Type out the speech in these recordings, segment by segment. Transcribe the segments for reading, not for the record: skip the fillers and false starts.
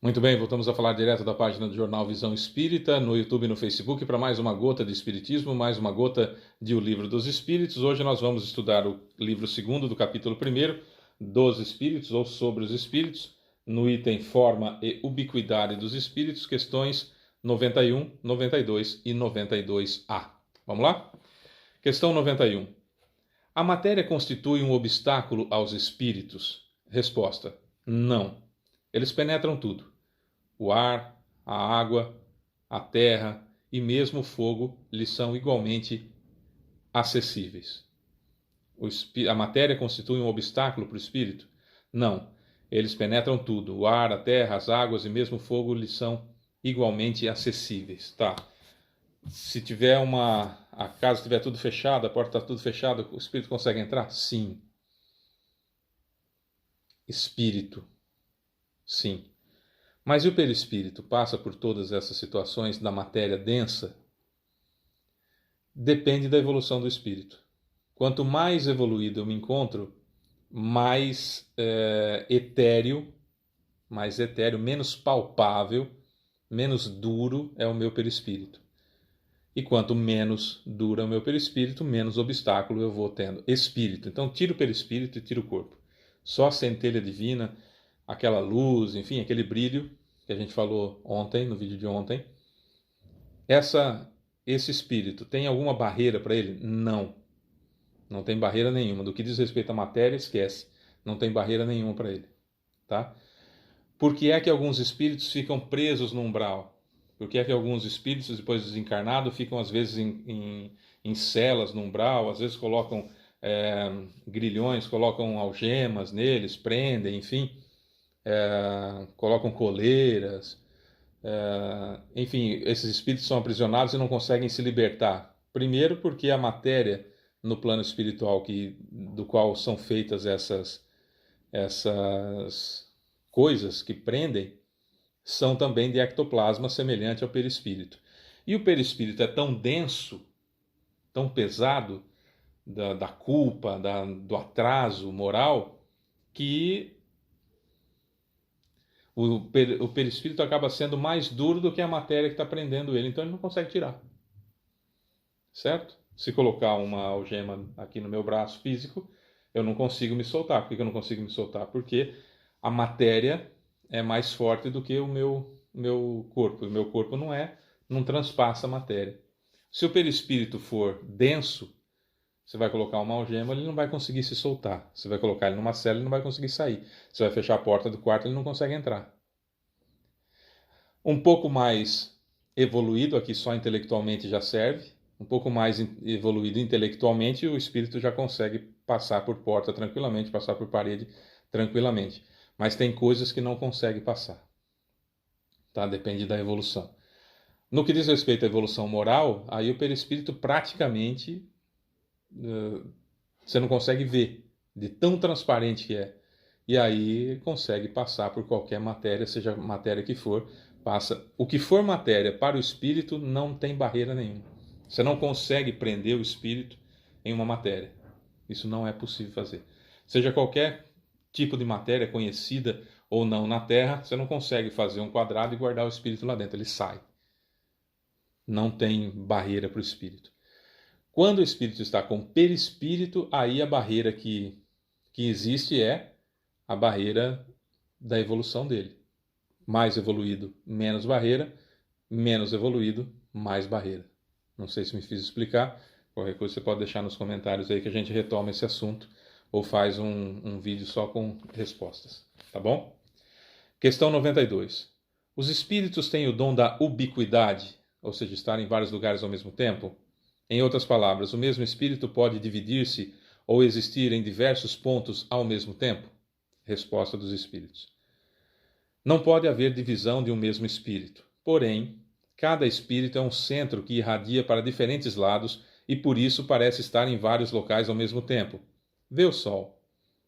Muito bem, voltamos a falar direto da página do Jornal Visão Espírita, no YouTube e no Facebook, para mais uma gota de Espiritismo, mais uma gota de O Livro dos Espíritos. Hoje nós vamos estudar o livro segundo do capítulo 1 dos Espíritos, ou sobre os Espíritos, no item Forma e Ubiquidade dos Espíritos, questões 91, 92 e 92A. Vamos lá? Questão 91. A matéria constitui um obstáculo aos espíritos? Resposta: não. Eles penetram tudo. O ar, a água, a terra e mesmo o fogo lhes são igualmente acessíveis. A matéria constitui um obstáculo para o espírito? Não. Eles penetram tudo. O ar, a terra, as águas e mesmo o fogo lhes são igualmente acessíveis. Tá. Se tiver a casa estiver tudo fechada, a porta está tudo fechada, o espírito consegue entrar? Sim. Espírito. Sim. Mas e o perispírito passa por todas essas situações da matéria densa? Depende da evolução do espírito. Quanto mais evoluído eu me encontro, mais etéreo, menos palpável, menos duro é o meu perispírito. E quanto menos duro é o meu perispírito, menos obstáculo eu vou tendo. Espírito. Então tira o perispírito e tira o corpo. Só a centelha divina, aquela luz, enfim, aquele brilho que a gente falou ontem, no vídeo de ontem. Esse espírito tem alguma barreira para ele? Não. Não tem barreira nenhuma. Do que diz respeito à matéria, esquece. Não tem barreira nenhuma para ele. Tá? Por que é que alguns espíritos ficam presos no umbral? Por que é que alguns espíritos, depois desencarnados, ficam às vezes em celas no umbral, às vezes colocam grilhões, colocam algemas neles, prendem, enfim, colocam coleiras, enfim, esses espíritos são aprisionados e não conseguem se libertar. Primeiro porque a matéria no plano espiritual do qual são feitas essas coisas que prendem são também de ectoplasma semelhante ao perispírito. E o perispírito é tão denso, tão pesado da culpa, do atraso moral, que o perispírito acaba sendo mais duro do que a matéria que está prendendo ele, então ele não consegue tirar. Certo? Se colocar uma algema aqui no meu braço físico, eu não consigo me soltar. Por que eu não consigo me soltar? Porque a matéria é mais forte do que o meu corpo. O meu corpo não transpassa a matéria. Se o perispírito for denso, você vai colocar uma algema, ele não vai conseguir se soltar. Você vai colocar ele numa cela, ele não vai conseguir sair. Você vai fechar a porta do quarto, ele não consegue entrar. Um pouco mais evoluído, aqui só intelectualmente já serve. Um pouco mais evoluído intelectualmente, o espírito já consegue passar por porta tranquilamente, passar por parede tranquilamente. Mas tem coisas que não consegue passar. Tá? Depende da evolução. No que diz respeito à evolução moral, aí o perispírito praticamente você não consegue ver, de tão transparente que é. E aí consegue passar por qualquer matéria, seja matéria que for, passa. O que for matéria para o espírito não tem barreira nenhuma. Você não consegue prender o espírito em uma matéria. Isso não é possível fazer. Seja qualquer tipo de matéria conhecida ou não na Terra, você não consegue fazer um quadrado e guardar o espírito lá dentro. Ele sai. Não tem barreira para o espírito. Quando o espírito está com perispírito, aí a barreira que existe é a barreira da evolução dele. Mais evoluído, menos barreira. Menos evoluído, mais barreira. Não sei se me fiz explicar. Qualquer coisa você pode deixar nos comentários aí que a gente retoma esse assunto ou faz um vídeo só com respostas. Tá bom? Questão 92. Os espíritos têm o dom da ubiquidade, ou seja, estar em vários lugares ao mesmo tempo? Em outras palavras, o mesmo espírito pode dividir-se ou existir em diversos pontos ao mesmo tempo? Resposta dos espíritos. Não pode haver divisão de um mesmo espírito. Porém, cada espírito é um centro que irradia para diferentes lados e por isso parece estar em vários locais ao mesmo tempo. Vê o Sol.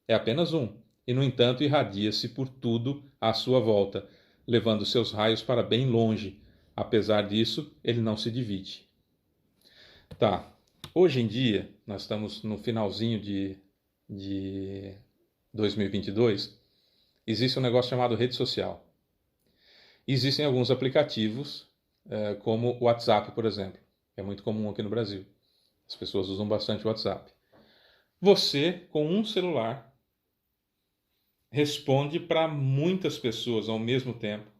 É apenas um, e no entanto irradia-se por tudo à sua volta, levando seus raios para bem longe. Apesar disso, ele não se divide. Tá. Hoje em dia, nós estamos no finalzinho de 2022, existe um negócio chamado rede social. Existem alguns aplicativos, como o WhatsApp, por exemplo, que é muito comum aqui no Brasil. As pessoas usam bastante o WhatsApp. Você, com um celular, responde para muitas pessoas ao mesmo tempo,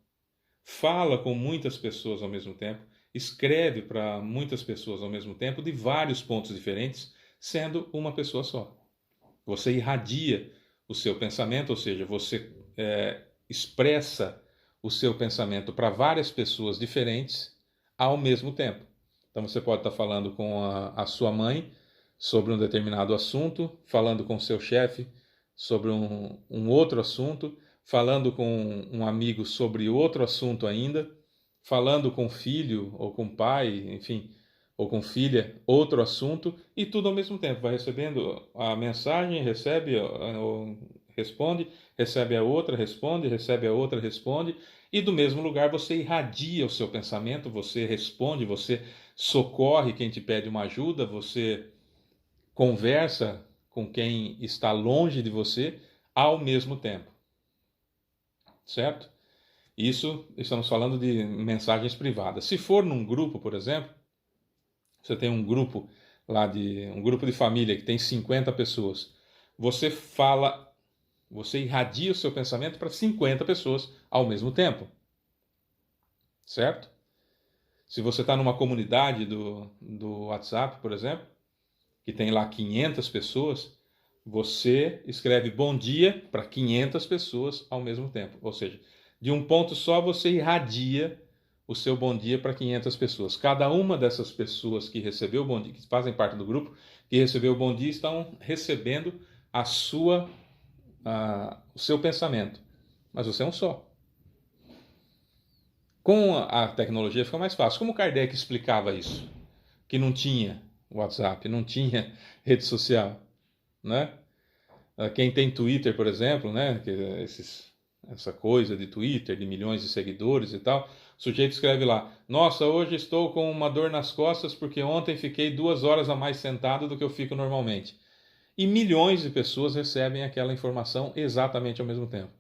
fala com muitas pessoas ao mesmo tempo, escreve para muitas pessoas ao mesmo tempo, de vários pontos diferentes, sendo uma pessoa só. Você irradia o seu pensamento, ou seja, você expressa o seu pensamento para várias pessoas diferentes ao mesmo tempo. Então você pode estar falando com a sua mãe sobre um determinado assunto, falando com o seu chefe sobre um outro assunto, falando com um amigo sobre outro assunto ainda, falando com filho ou com pai, enfim, ou com filha, outro assunto, e tudo ao mesmo tempo. Vai recebendo a mensagem, recebe, responde, recebe a outra, responde, recebe a outra, responde, e do mesmo lugar você irradia o seu pensamento, você responde, você socorre quem te pede uma ajuda, você conversa com quem está longe de você ao mesmo tempo. Certo? Isso, estamos falando de mensagens privadas. Se for num grupo, por exemplo, você tem um grupo lá um grupo de família que tem 50 pessoas, você fala, você irradia o seu pensamento para 50 pessoas ao mesmo tempo. Certo? Se você está numa comunidade do WhatsApp, por exemplo, que tem lá 500 pessoas, você escreve bom dia para 500 pessoas ao mesmo tempo. Ou seja, de um ponto só você irradia o seu bom dia para 500 pessoas. Cada uma dessas pessoas que recebeu o bom dia, que fazem parte do grupo, que recebeu o bom dia, estão recebendo o seu pensamento. Mas você é um só. Com a tecnologia fica mais fácil. Como Kardec explicava isso? Que não tinha WhatsApp, não tinha rede social, né? Quem tem Twitter, por exemplo, né? Essa coisa de Twitter, de milhões de seguidores e tal, o sujeito escreve lá: nossa, hoje estou com uma dor nas costas porque ontem fiquei 2 horas a mais sentado do que eu fico normalmente. E milhões de pessoas recebem aquela informação exatamente ao mesmo tempo.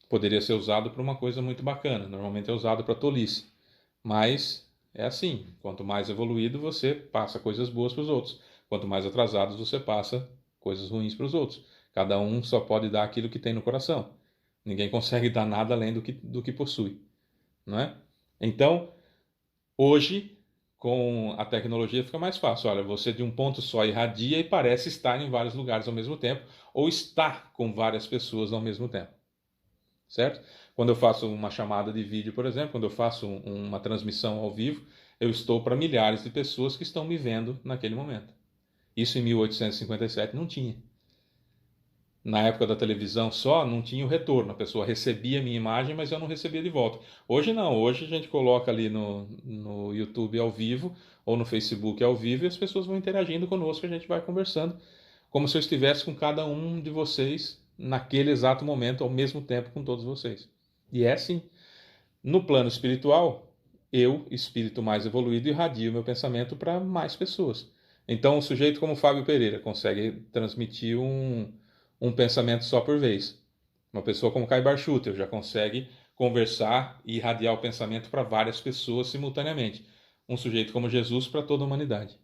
Poderia ser usado para uma coisa muito bacana, normalmente é usado para tolice, mas é assim, quanto mais evoluído você passa coisas boas para os outros, quanto mais atrasados você passa coisas ruins para os outros. Cada um só pode dar aquilo que tem no coração. Ninguém consegue dar nada além do que possui, não é? Então, hoje, com a tecnologia fica mais fácil. Olha, você de um ponto só irradia e parece estar em vários lugares ao mesmo tempo, ou estar com várias pessoas ao mesmo tempo. Certo? Quando eu faço uma chamada de vídeo, por exemplo, quando eu faço uma transmissão ao vivo, eu estou para milhares de pessoas que estão me vendo naquele momento. Isso em 1857 não tinha. Na época da televisão só, não tinha o retorno. A pessoa recebia a minha imagem, mas eu não recebia de volta. Hoje não. Hoje a gente coloca ali no YouTube ao vivo ou no Facebook ao vivo e as pessoas vão interagindo conosco, a gente vai conversando, como se eu estivesse com cada um de vocês naquele exato momento, ao mesmo tempo com todos vocês. E é assim. No plano espiritual, eu, espírito mais evoluído, irradio meu pensamento para mais pessoas. Então, um sujeito como Fábio Pereira consegue transmitir um pensamento só por vez. Uma pessoa como Kai Barchuter já consegue conversar e irradiar o pensamento para várias pessoas simultaneamente. Um sujeito como Jesus para toda a humanidade.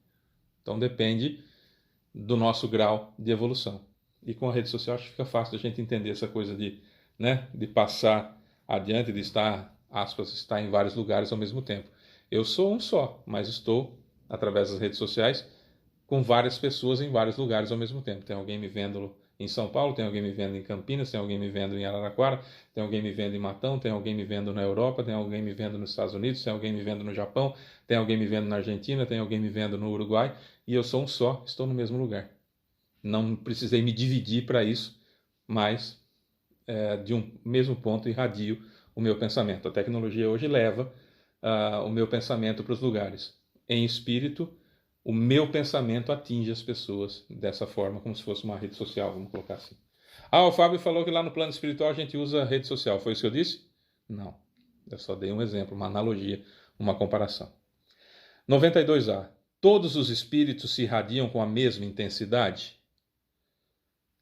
Então, depende do nosso grau de evolução. E com a rede social acho que fica fácil a gente entender essa coisa de passar adiante, de estar, aspas, estar em vários lugares ao mesmo tempo. Eu sou um só, mas estou, através das redes sociais, com várias pessoas em vários lugares ao mesmo tempo. Tem alguém me vendo em São Paulo, tem alguém me vendo em Campinas, tem alguém me vendo em Araraquara, tem alguém me vendo em Matão, tem alguém me vendo na Europa, tem alguém me vendo nos Estados Unidos, tem alguém me vendo no Japão, tem alguém me vendo na Argentina, tem alguém me vendo no Uruguai, e eu sou um só, estou no mesmo lugar. Não precisei me dividir para isso, mas de um mesmo ponto irradio o meu pensamento. A tecnologia hoje leva o meu pensamento para os lugares. Em espírito, o meu pensamento atinge as pessoas dessa forma, como se fosse uma rede social, vamos colocar assim. O Fábio falou que lá no plano espiritual a gente usa rede social. Foi isso que eu disse? Não. Eu só dei um exemplo, uma analogia, uma comparação. 92A. Todos os espíritos se irradiam com a mesma intensidade?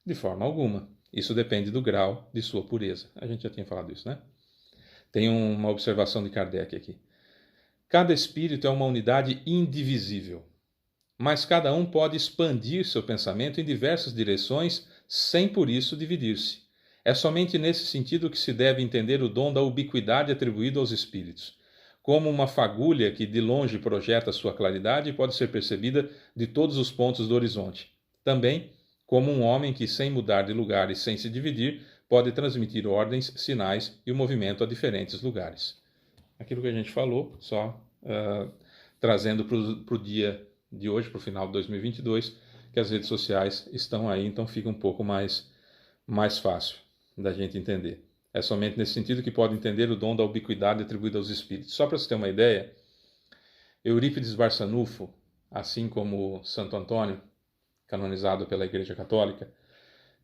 De forma alguma. Isso depende do grau de sua pureza. A gente já tinha falado isso, né? Tem uma observação de Kardec aqui. Cada espírito é uma unidade indivisível, mas cada um pode expandir seu pensamento em diversas direções sem por isso dividir-se. É somente nesse sentido que se deve entender o dom da ubiquidade atribuído aos espíritos, como uma fagulha que de longe projeta sua claridade e pode ser percebida de todos os pontos do horizonte. Também, como um homem que, sem mudar de lugar e sem se dividir, pode transmitir ordens, sinais e o movimento a diferentes lugares. Aquilo que a gente falou, só trazendo para o dia de hoje, para o final de 2022, que as redes sociais estão aí, então fica um pouco mais fácil da gente entender. É somente nesse sentido que pode entender o dom da ubiquidade atribuído aos espíritos. Só para você ter uma ideia, Eurípides Barçanufo, assim como Santo Antônio, canonizado pela Igreja Católica,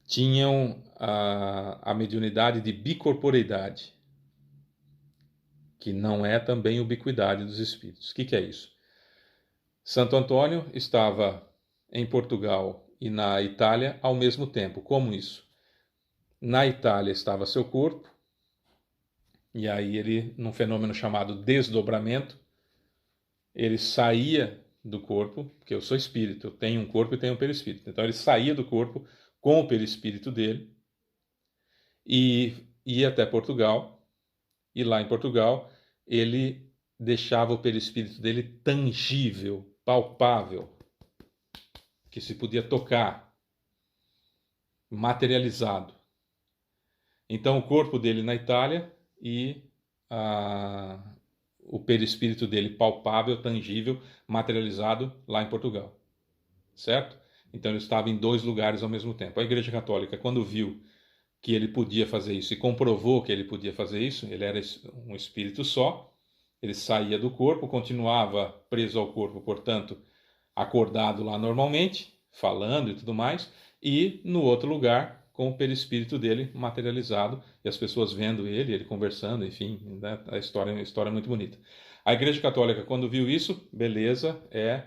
tinham a mediunidade de bicorporeidade, que não é também ubiquidade dos espíritos. O que é isso? Santo Antônio estava em Portugal e na Itália ao mesmo tempo. Como isso? Na Itália estava seu corpo, e aí ele, num fenômeno chamado desdobramento, ele saía do corpo, porque eu sou espírito, eu tenho um corpo e tenho um perispírito. Então ele saía do corpo com o perispírito dele e ia até Portugal, e lá em Portugal ele deixava o perispírito dele tangível, palpável, que se podia tocar, materializado. Então o corpo dele na Itália e o perispírito dele palpável, tangível, materializado lá em Portugal. Certo? Então ele estava em dois lugares ao mesmo tempo. A Igreja Católica, quando viu que ele podia fazer isso e comprovou que ele podia fazer isso, ele era um espírito só, ele saía do corpo, continuava preso ao corpo, portanto, acordado lá normalmente, falando e tudo mais, e no outro lugar, com o perispírito dele materializado, e as pessoas vendo ele conversando, enfim, né? A história é muito bonita. A Igreja Católica, quando viu isso, beleza, é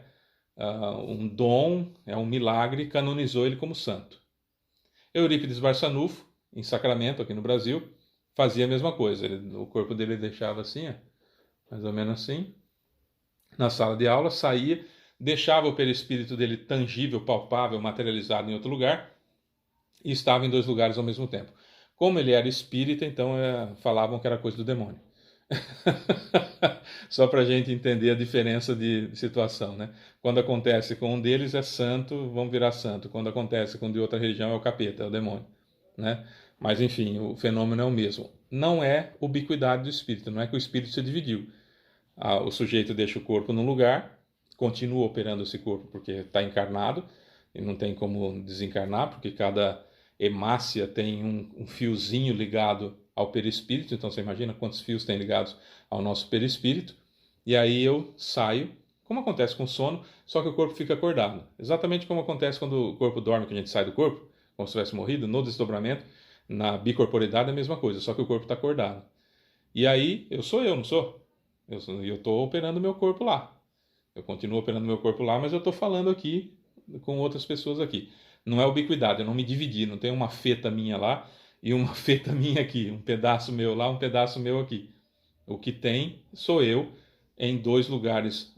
um dom, é um milagre, canonizou ele como santo. Eurípides Barçanufo, em Sacramento, aqui no Brasil, fazia a mesma coisa. O corpo dele deixava assim, ó, mais ou menos assim, na sala de aula, saía, deixava o perispírito dele tangível, palpável, materializado em outro lugar, e estava em dois lugares ao mesmo tempo. Como ele era espírita, então falavam que era coisa do demônio. Só para a gente entender a diferença de situação, né? Quando acontece com um deles é santo, vão virar santo. Quando acontece com de outra religião é o capeta, é o demônio, né? Mas enfim, o fenômeno é o mesmo. Não é ubiquidade do espírito, não é que o espírito se dividiu. O sujeito deixa o corpo num lugar, continua operando esse corpo porque está encarnado, e não tem como desencarnar, porque cada hemácia tem um fiozinho ligado ao perispírito, então você imagina quantos fios tem ligados ao nosso perispírito, e aí eu saio, como acontece com o sono, só que o corpo fica acordado. Exatamente como acontece quando o corpo dorme, que a gente sai do corpo, como se tivesse morrido, no desdobramento, na bicorporidade é a mesma coisa, só que o corpo está acordado. E aí, eu sou eu, não sou? Eu estou operando meu corpo lá. Eu continuo operando meu corpo lá, mas eu estou falando aqui com outras pessoas aqui. Não é ubiquidade, eu não me dividi, não tem uma feta minha lá e uma feta minha aqui, um pedaço meu lá, um pedaço meu aqui. O que tem sou eu em dois lugares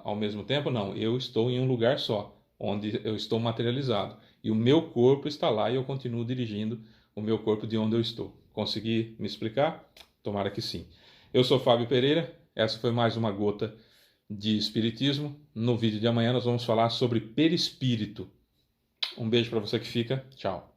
ao mesmo tempo? Não, eu estou em um lugar só, onde eu estou materializado. E o meu corpo está lá e eu continuo dirigindo o meu corpo de onde eu estou. Consegui me explicar? Tomara que sim. Eu sou Fábio Pereira, essa foi mais uma gota de Espiritismo. No vídeo de amanhã nós vamos falar sobre perispírito. Um beijo para você que fica. Tchau.